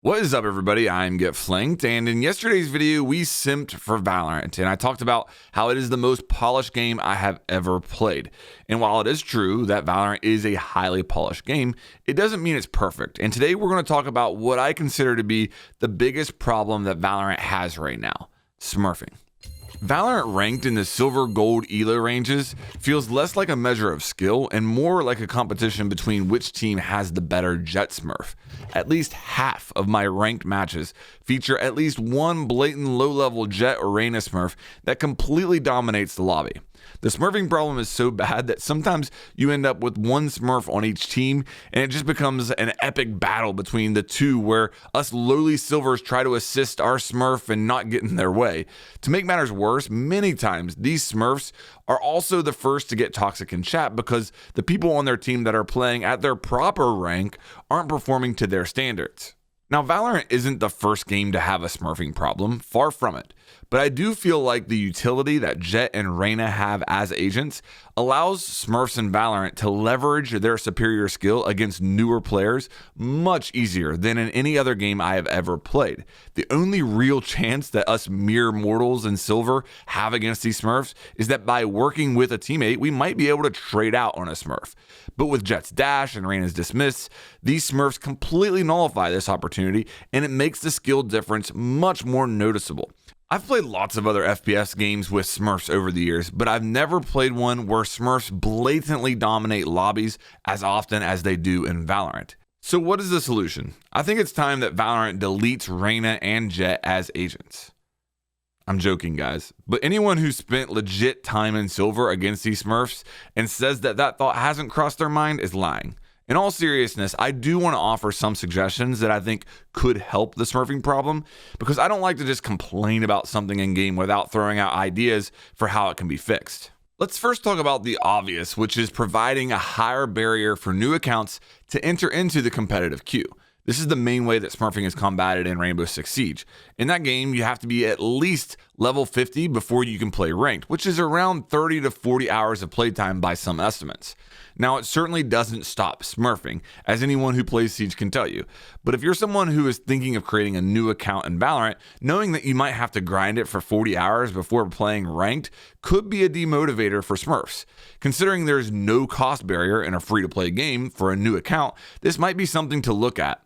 What is up, everybody? I'm Get Flanked, and in yesterday's video, we simped for Valorant, and I talked about how it is the most polished game I have ever played. And while it is true that Valorant is a highly polished game, it doesn't mean it's perfect. And today, we're going to talk about what I consider to be the biggest problem that Valorant has right now: smurfing. Valorant ranked in the silver, gold, elo ranges feels less like a measure of skill and more like a competition between which team has the better Jet smurf. At least half of my ranked matches feature at least one blatant low-level Jet or Reyna smurf that completely dominates the lobby. The smurfing problem is so bad that sometimes you end up with one smurf on each team, and it just becomes an epic battle between the two where us lowly silvers try to assist our smurf and not get in their way. To make matters worse, many times these smurfs are also the first to get toxic in chat because the people on their team that are playing at their proper rank aren't performing to their standards. Now, Valorant isn't the first game to have a smurfing problem, far from it, but I do feel like the utility that Jet and Reyna have as agents allows smurfs in Valorant to leverage their superior skill against newer players much easier than in any other game I have ever played. The only real chance that us mere mortals in silver have against these smurfs is that by working with a teammate, we might be able to trade out on a smurf. But with Jet's dash and Reyna's dismiss, these smurfs completely nullify this opportunity, and it makes the skill difference much more noticeable. I've played lots of other FPS games with smurfs over the years, but I've never played one where smurfs blatantly dominate lobbies as often as they do in Valorant. So what is the solution? I think it's time that Valorant deletes Reyna and Jet as agents. I'm joking, guys, but anyone who spent legit time in silver against these smurfs and says that that thought hasn't crossed their mind is lying. In all seriousness, I do want to offer some suggestions that I think could help the smurfing problem, because I don't like to just complain about something in game without throwing out ideas for how it can be fixed. Let's first talk about the obvious, which is providing a higher barrier for new accounts to enter into the competitive queue. This is the main way that smurfing is combated in Rainbow Six Siege. In that game, you have to be at least level 50 before you can play ranked, which is around 30 to 40 hours of playtime by some estimates. Now, it certainly doesn't stop smurfing, as anyone who plays Siege can tell you. But if you're someone who is thinking of creating a new account in Valorant, knowing that you might have to grind it for 40 hours before playing ranked could be a demotivator for smurfs. Considering there's no cost barrier in a free-to-play game for a new account, this might be something to look at.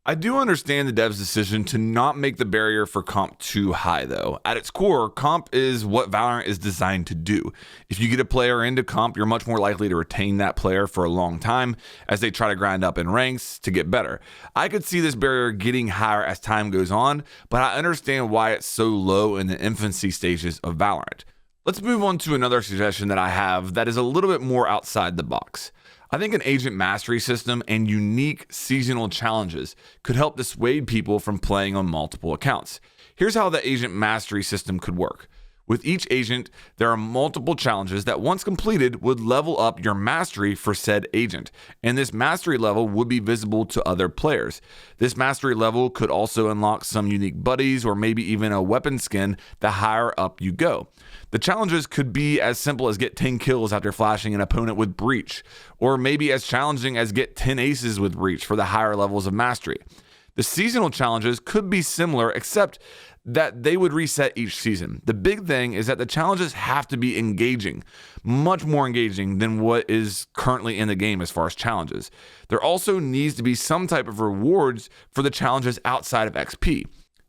I do understand the devs' decision to not make the barrier for comp too high, though. At its core, comp is what Valorant is designed to do. If you get a player into comp, you're much more likely to retain that player for a long time as they try to grind up in ranks to get better. I could see this barrier getting higher as time goes on, but I understand why it's so low in the infancy stages of Valorant. Let's move on to another suggestion that I have that is a little bit more outside the box. I think an agent mastery system and unique seasonal challenges could help dissuade people from playing on multiple accounts. Here's how the agent mastery system could work. With each agent, there are multiple challenges that once completed would level up your mastery for said agent, and this mastery level would be visible to other players. This mastery level could also unlock some unique buddies or maybe even a weapon skin the higher up you go. The challenges could be as simple as get 10 kills after flashing an opponent with Breach, or maybe as challenging as get 10 aces with Breach for the higher levels of mastery. The seasonal challenges could be similar, except that they would reset each season. The big thing is that the challenges have to be engaging, much more engaging than what is currently in the game as far as challenges. There also needs to be some type of rewards for the challenges outside of XP.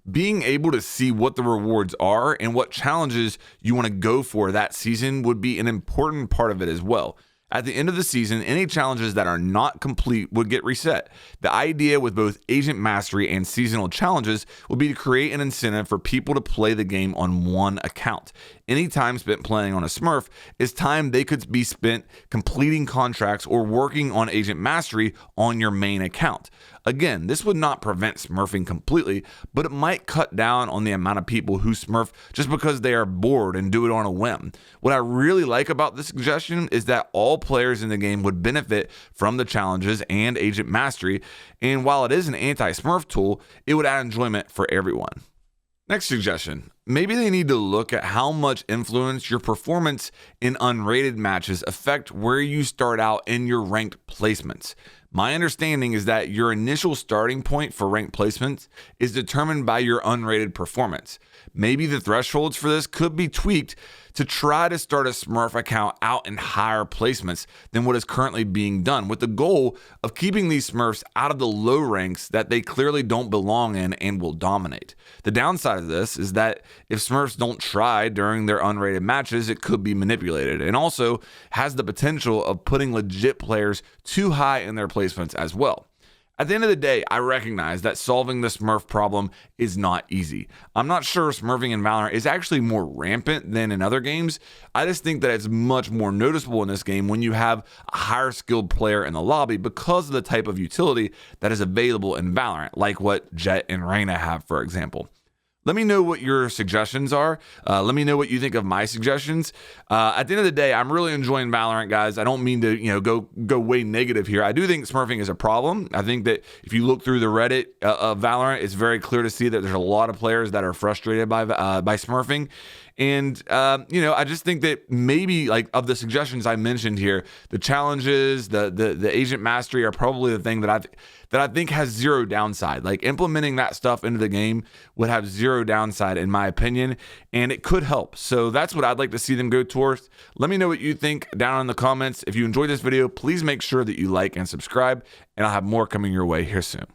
Being able to see what the rewards are and what challenges you want to go for that season would be an important part of it as well. At the end of the season, any challenges that are not complete would get reset. The idea with both agent mastery and seasonal challenges would be to create an incentive for people to play the game on one account. Any time spent playing on a smurf is time they could be spent completing contracts or working on agent mastery on your main account. Again, this would not prevent smurfing completely, but it might cut down on the amount of people who smurf just because they are bored and do it on a whim. What I really like about this suggestion is that all players in the game would benefit from the challenges and agent mastery, and while it is an anti-smurf tool, it would add enjoyment for everyone. Next suggestion. Maybe they need to look at how much influence your performance in unrated matches affect where you start out in your ranked placements. My understanding is that your initial starting point for ranked placements is determined by your unrated performance. Maybe the thresholds for this could be tweaked to try to start a Smurf account out in higher placements than what is currently being done, with the goal of keeping these Smurfs out of the low ranks that they clearly don't belong in and will dominate. The downside of this is that if Smurfs don't try during their unrated matches, it could be manipulated, and also has the potential of putting legit players too high in their placements as well. At the end of the day, I recognize that solving the Smurf problem is not easy. I'm not sure Smurfing in Valorant is actually more rampant than in other games. I just think that it's much more noticeable in this game when you have a higher skilled player in the lobby because of the type of utility that is available in Valorant, like what Jett and Reyna have, for example. Let me know what your suggestions are. Let me know what you think of my suggestions. At the end of the day, I'm really enjoying Valorant, guys. I don't mean to, go way negative here. I do think smurfing is a problem. I think that if you look through the Reddit of Valorant, it's very clear to see that there's a lot of players that are frustrated by smurfing. And, I just think that maybe like of the suggestions I mentioned here, the challenges, the agent mastery are probably the thing that I think has zero downside. Like implementing that stuff into the game would have zero downside in my opinion, and it could help. So that's what I'd like to see them go towards. Let me know what you think down in the comments. If you enjoyed this video, please make sure that you like and subscribe, and I'll have more coming your way here soon.